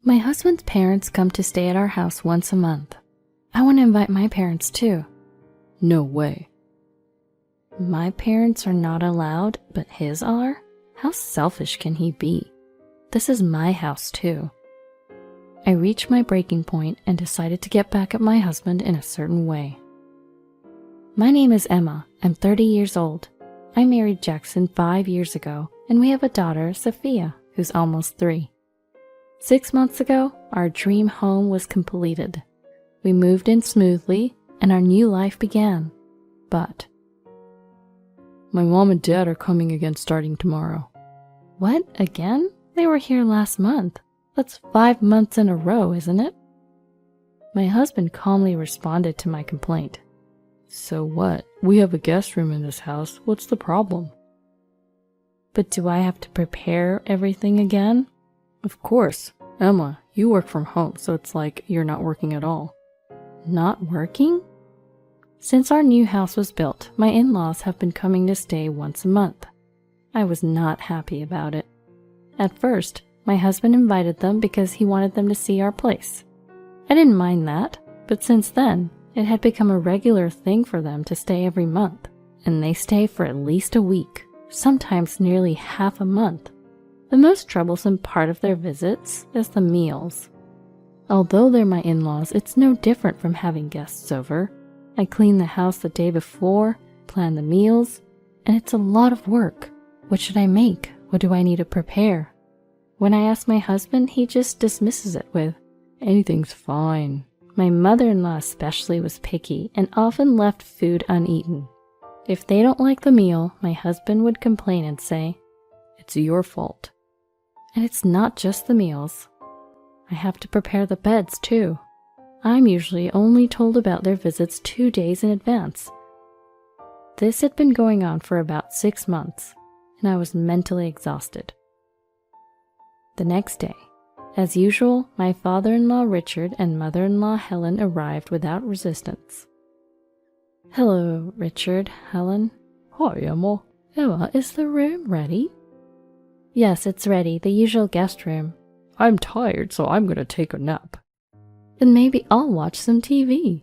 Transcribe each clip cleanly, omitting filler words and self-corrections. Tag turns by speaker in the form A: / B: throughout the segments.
A: My husband's parents come to stay at our house once a month. I want to invite my parents too.
B: No way.
A: My parents are not allowed, but his are? How selfish can he be? This is my house too. I reached my breaking point and decided to get back at my husband in a certain way. My name is Emma. I'm 30 years old. I married Jackson 5 years ago, and we have a daughter, Sophia, who's almost 3. 6 months ago, our dream home was completed. We moved in smoothly, and our new life began. But
B: my mom and dad are coming again starting tomorrow.
A: What? Again? They were here last month. That's 5 months in a row, isn't it? My husband calmly responded to my complaint.
B: So what? We have a guest room in this house. What's the problem?
A: But do I have to prepare everything again?
B: Of course. Emma, you work from home, so it's like you're not working at all.
A: Not working? Since our new house was built, my in-laws have been coming to stay once a month. I was not happy about it. At first, my husband invited them because he wanted them to see our place. I didn't mind that, but since then, it had become a regular thing for them to stay every month, and they stay for at least a week, sometimes nearly half a month. The most troublesome part of their visits is the meals. Although they're my in-laws, it's no different from having guests over. I clean the house the day before, plan the meals, and it's a lot of work. What should I make? What do I need to prepare? When I ask my husband, he just dismisses it with,
B: anything's fine.
A: My mother-in-law especially was picky and often left food uneaten. If they don't like the meal, my husband would complain and say,
B: it's your fault.
A: And it's not just the meals. I have to prepare the beds too. I'm usually only told about their visits 2 days in advance. This had been going on for about 6 months, and I was mentally exhausted. The next day, as usual, my father-in-law Richard and mother-in-law Helen arrived without resistance. Hello, Richard, Helen.
B: Hi, Emma.
A: Emma, is the room ready? Yes, it's ready, the usual guest room.
B: I'm tired, so I'm gonna take a nap.
A: Then maybe I'll watch some TV.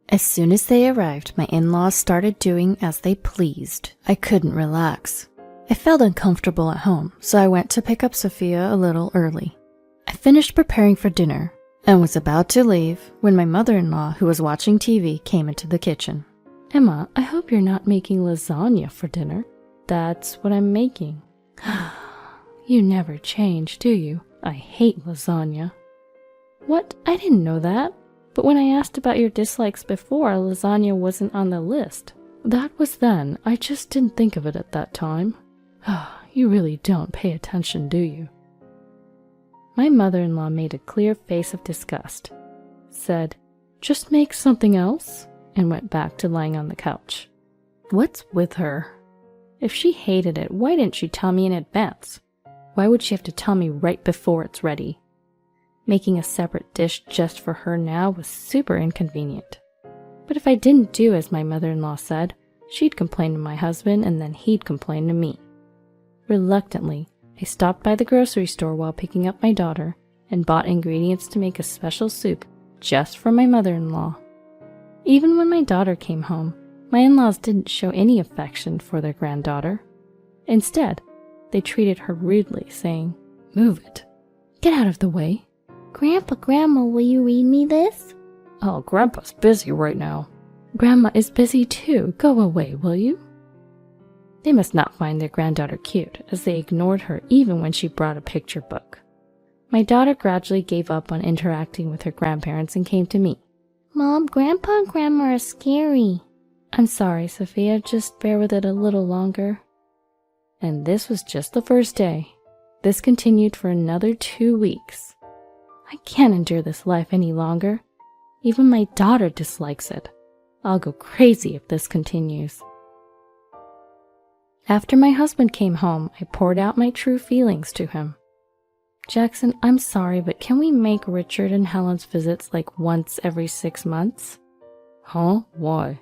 A: As soon as they arrived, my in-laws started doing as they pleased. I couldn't relax. I felt uncomfortable at home, so I went to pick up Sophia a little early. I finished preparing for dinner and was about to leave when my mother-in-law, who was watching TV, came into the kitchen. Emma, I hope you're not making lasagna for dinner. That's what I'm making. You never change, do you? I hate lasagna. What? I didn't know that. But when I asked about your dislikes before, lasagna wasn't on the list. That was then. I just didn't think of it at that time. You really don't pay attention, do you? My mother-in-law made a clear face of disgust, said, just make something else, and went back to lying on the couch. What's with her? If she hated it, why didn't she tell me in advance? Why would she have to tell me right before it's ready? Making a separate dish just for her now was super inconvenient. But if I didn't do as my mother-in-law said, she'd complain to my husband and then he'd complain to me. Reluctantly, I stopped by the grocery store while picking up my daughter and bought ingredients to make a special soup just for my mother-in-law. Even when my daughter came home, my in-laws didn't show any affection for their granddaughter. Instead, they treated her rudely, saying, "Move it. Get out of the way."
C: Grandma, will you read me this?
B: Oh, Grandpa's busy right now.
A: Grandma is busy too. Go away, will you? They must not find their granddaughter cute, as they ignored her even when she brought a picture book. My daughter gradually gave up on interacting with her grandparents and came to me.
C: Mom, Grandpa and Grandma are scary.
A: I'm sorry, Sophia. Just bear with it a little longer. And this was just the first day. This continued for another 2 weeks. I can't endure this life any longer. Even my daughter dislikes it. I'll go crazy if this continues. After my husband came home, I poured out my true feelings to him. Jackson, I'm sorry, but can we make Richard and Helen's visits like once every 6 months?
B: Huh? Why?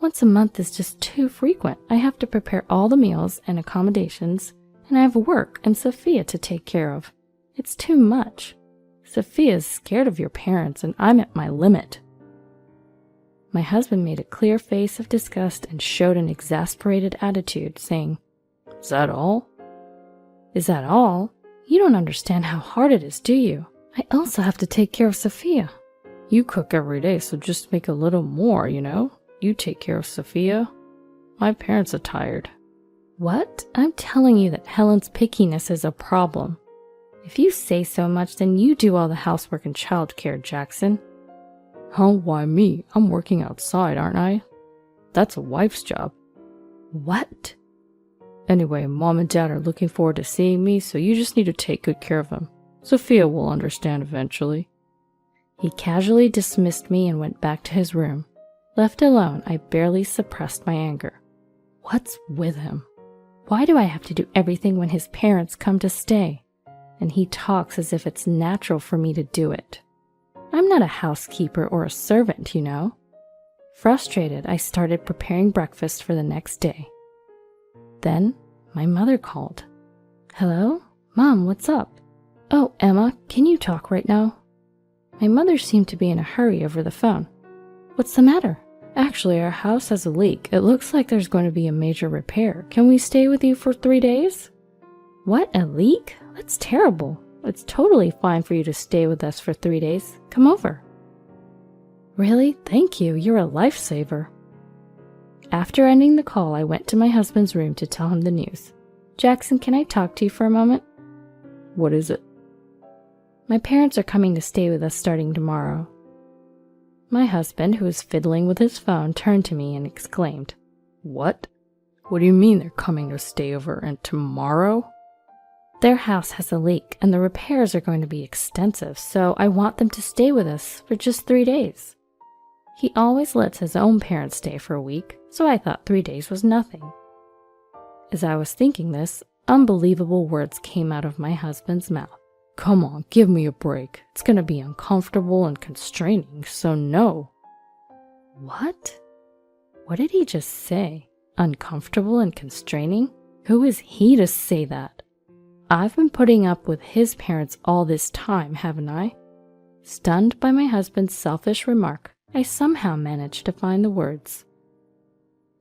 A: Once a month is just too frequent. I have to prepare all the meals and accommodations, and I have work and Sophia to take care of. It's too much.
B: Sophia's scared of your parents, and I'm at my limit. My husband made a clear face of disgust and showed an exasperated attitude, saying, "Is that all?" "Is that all? You don't understand how hard it is, do you? I also have to take care of Sophia." "You cook every day, so just make a little more, you know? You take care of Sophia. My parents are tired." "What? I'm telling you that Helen's pickiness is a problem. If you say so much, then you do all the housework and childcare, Jackson." "Oh, why me? I'm working outside, aren't I? That's a wife's job." "What?" "Anyway, Mom and Dad are looking forward to seeing me, so you just need to take good care of them. Sophia will understand eventually." He casually dismissed me and went back to his room. Left alone, I barely suppressed my anger. What's with him? Why do I have to do everything when his parents come to stay? And he talks as if it's natural for me to do it. I'm not a housekeeper or a servant, you know. Frustrated, I started preparing breakfast for the next day. Then, my mother called. "Hello? Mom, what's up?" "Oh, Emma, can you talk right now?" My mother seemed to be in a hurry over the phone. "What's the matter?" "Actually, our house has a leak. It looks like there's going to be a major repair. Can we stay with you for 3 days?" "What, a leak? That's terrible. It's totally fine for you to stay with us for 3 days. Come over." "Really? Thank you. You're a lifesaver." After ending the call, I went to my husband's room to tell him the news. "Jackson, can I talk to you for a moment?" "What is it?" "My parents are coming to stay with us starting tomorrow." My husband, who was fiddling with his phone, turned to me and exclaimed, "What? What do you mean they're coming to stay over and tomorrow?" "Their house has a leak and the repairs are going to be extensive, so I want them to stay with us for just 3 days. He always lets his own parents stay for a week, so I thought 3 days was nothing." As I was thinking this, unbelievable words came out of my husband's mouth. "Come on, give me a break. It's going to be uncomfortable and constraining, so no." What? What did he just say? Uncomfortable and constraining? Who is he to say that? I've been putting up with his parents all this time, haven't I? Stunned by my husband's selfish remark, I somehow managed to find the words.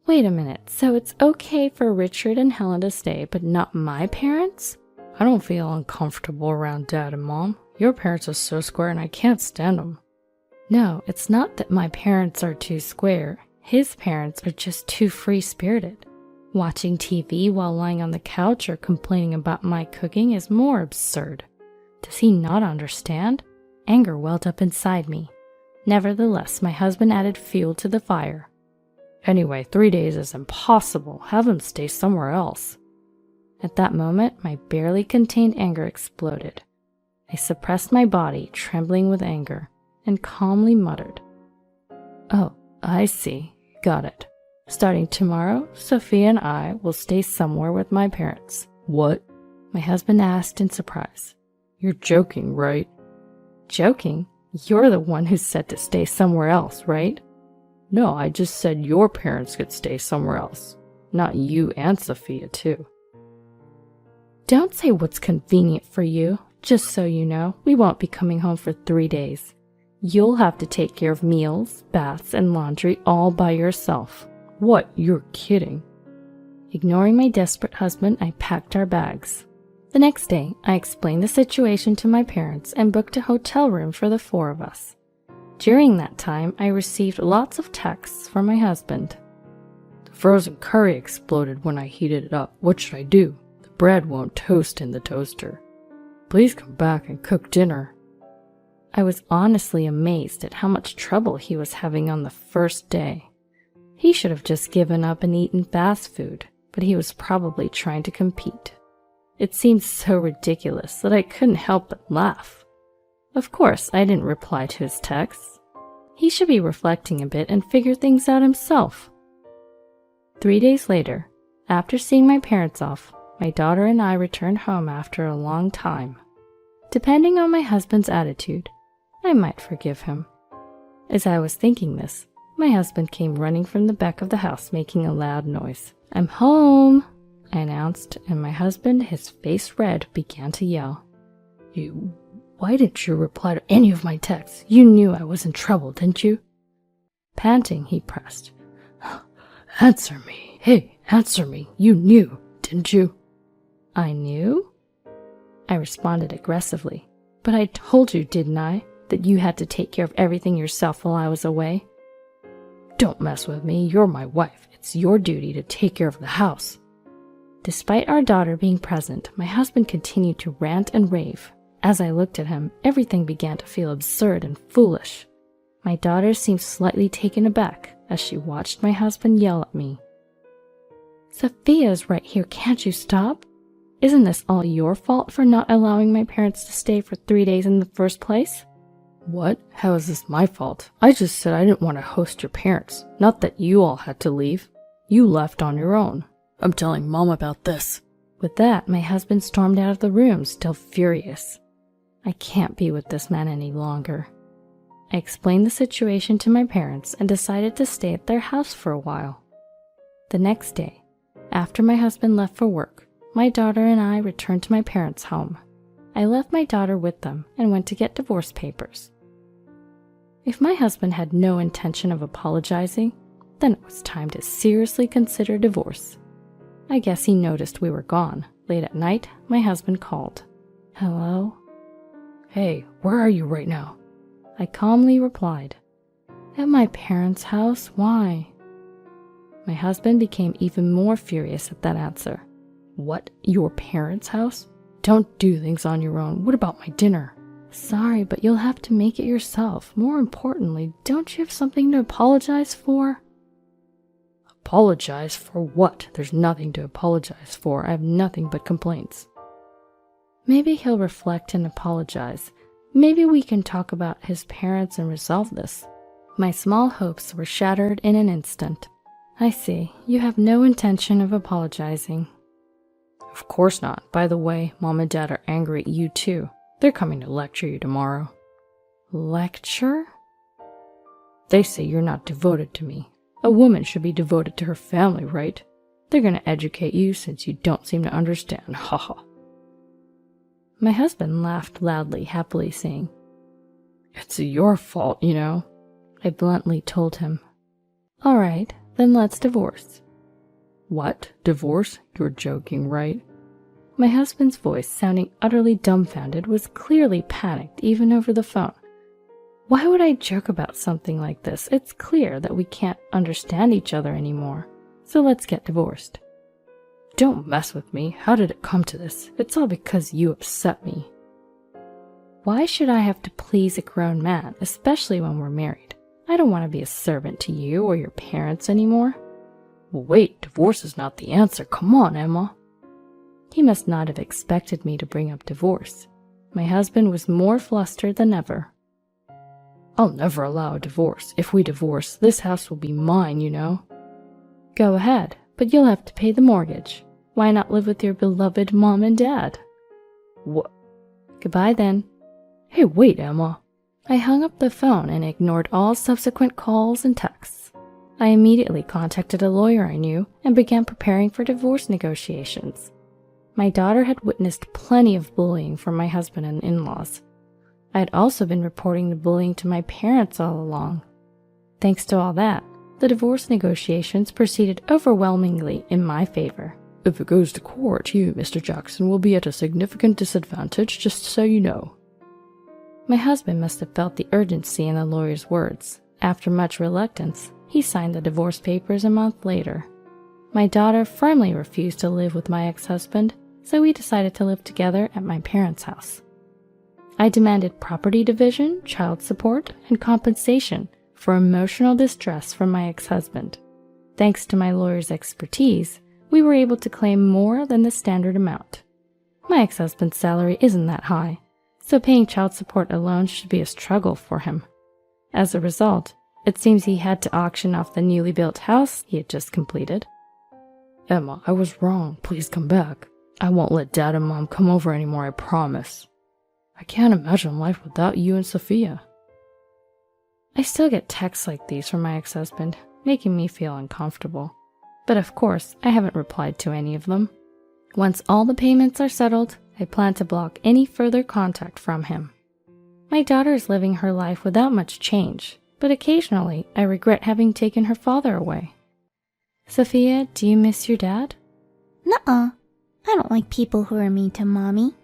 B: "Wait a minute, so it's okay for Richard and Helen to stay, but not my parents?" "I don't feel uncomfortable around Dad and Mom. Your parents are so square and I can't stand them." "No, it's not that my parents are too square. His parents are just too free-spirited. Watching TV while lying on the couch or complaining about my cooking is more absurd. Does he not understand?" Anger welled up inside me. Nevertheless, my husband added fuel to the fire. "Anyway, 3 days is impossible. Have him stay somewhere else." At that moment, my barely contained anger exploded. I suppressed my body, trembling with anger, and calmly muttered, "Oh, I see. Got it. Starting tomorrow, Sophia and I will stay somewhere with my parents." "What?" my husband asked in surprise. "You're joking, right?" "Joking? You're the one who said to stay somewhere else, right?" "No, I just said your parents could stay somewhere else. Not you and Sophia, too." "Don't say what's convenient for you. Just so you know, we won't be coming home for 3 days. You'll have to take care of meals, baths, and laundry all by yourself." "What? You're kidding." Ignoring my desperate husband, I packed our bags. The next day, I explained the situation to my parents and booked a hotel room for the 4 of us. During that time, I received lots of texts from my husband. "The frozen curry exploded when I heated it up. What should I do? The bread won't toast in the toaster. Please come back and cook dinner." I was honestly amazed at how much trouble he was having on the first day. He should have just given up and eaten fast food, but he was probably trying to compete. It seemed so ridiculous that I couldn't help but laugh. Of course, I didn't reply to his texts. He should be reflecting a bit and figure things out himself. 3 days later, after seeing my parents off, my daughter and I returned home after a long time. Depending on my husband's attitude, I might forgive him. As I was thinking this, my husband came running from the back of the house making a loud noise. "I'm home," I announced, and my husband, his face red, began to yell. "You Why didn't you reply to any of my texts? You knew I was in trouble, didn't you? Panting, he pressed. Answer me. Hey, answer me. You knew, didn't you? I knew? I responded aggressively. But I told you, didn't I, that you had to take care of everything yourself while I was away? Don't mess with me. You're my wife. It's your duty to take care of the house. Despite our daughter being present, my husband continued to rant and rave. As I looked at him, everything began to feel absurd and foolish. My daughter seemed slightly taken aback as she watched my husband yell at me. Sophia's right here, can't you stop? Isn't this all your fault for not allowing my parents to stay for 3 days in the first place? What? How is this my fault? I just said I didn't want to host your parents, not that you all had to leave. You left on your own. I'm telling Mom about this. With that, my husband stormed out of the room, still furious. I can't be with this man any longer. I explained the situation to my parents and decided to stay at their house for a while. The next day, after my husband left for work, my daughter and I returned to my parents' home. I left my daughter with them and went to get divorce papers. If my husband had no intention of apologizing, then it was time to seriously consider divorce. I guess he noticed we were gone. Late at night, my husband called. Hello? Hey, where are you right now? I calmly replied. At my parents' house, why? My husband became even more furious at that answer. What, your parents' house? Don't do things on your own. What about my dinner? Sorry, but you'll have to make it yourself. More importantly, don't you have something to apologize for? Apologize for what? There's nothing to apologize for. I have nothing but complaints. Maybe he'll reflect and apologize. Maybe we can talk about his parents and resolve this. My small hopes were shattered in an instant. I see. You have no intention of apologizing. Of course not. By the way, Mom and Dad are angry at you too. They're coming to lecture you tomorrow. Lecture? They say you're not devoted to me. A woman should be devoted to her family, right? They're going to educate you since you don't seem to understand. Ha ha. My husband laughed loudly, happily saying, It's your fault, you know. I bluntly told him. All right, then let's divorce. What? Divorce? You're joking, right? My husband's voice, sounding utterly dumbfounded, was clearly panicked even over the phone. Why would I joke about something like this? It's clear that we can't understand each other anymore. So let's get divorced. Don't mess with me. How did it come to this? It's all because you upset me. Why should I have to please a grown man, especially when we're married? I don't want to be a servant to you or your parents anymore. Wait, divorce is not the answer. Come on, Emma. He must not have expected me to bring up divorce. My husband was more flustered than ever. I'll never allow a divorce. If we divorce, this house will be mine, you know. Go ahead, but you'll have to pay the mortgage. Why not live with your beloved Mom and Dad? What? Goodbye then. Hey, wait, Emma. I hung up the phone and ignored all subsequent calls and texts. I immediately contacted a lawyer I knew and began preparing for divorce negotiations. My daughter had witnessed plenty of bullying from my husband and in-laws. I had also been reporting the bullying to my parents all along. Thanks to all that, the divorce negotiations proceeded overwhelmingly in my favor. If it goes to court, you, Mr. Jackson, will be at a significant disadvantage, just so you know. My husband must have felt the urgency in the lawyer's words. After much reluctance, he signed the divorce papers a month later. My daughter firmly refused to live with my ex-husband, so we decided to live together at my parents' house. I demanded property division, child support, and compensation for emotional distress from my ex-husband. Thanks to my lawyer's expertise, we were able to claim more than the standard amount. My ex-husband's salary isn't that high, so paying child support alone should be a struggle for him. As a result, it seems he had to auction off the newly built house he had just completed. Emma, I was wrong. Please come back. I won't let Dad and Mom come over anymore, I promise. I can't imagine life without you and Sophia. I still get texts like these from my ex-husband, making me feel uncomfortable. But of course, I haven't replied to any of them. Once all the payments are settled, I plan to block any further contact from him. My daughter is living her life without much change, but occasionally I regret having taken her father away. Sophia, do you miss your dad?
C: Nuh-uh. I don't like people who are mean to Mommy.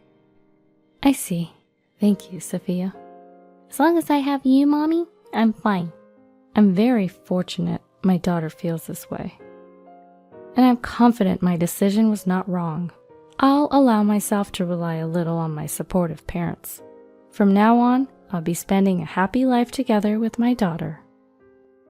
B: I see. Thank you, Sophia.
C: As long as I have you, Mommy, I'm fine.
B: I'm very fortunate my daughter feels this way. And I'm confident my decision was not wrong. I'll allow myself to rely a little on my supportive parents. From now on, I'll be spending a happy life together with my daughter.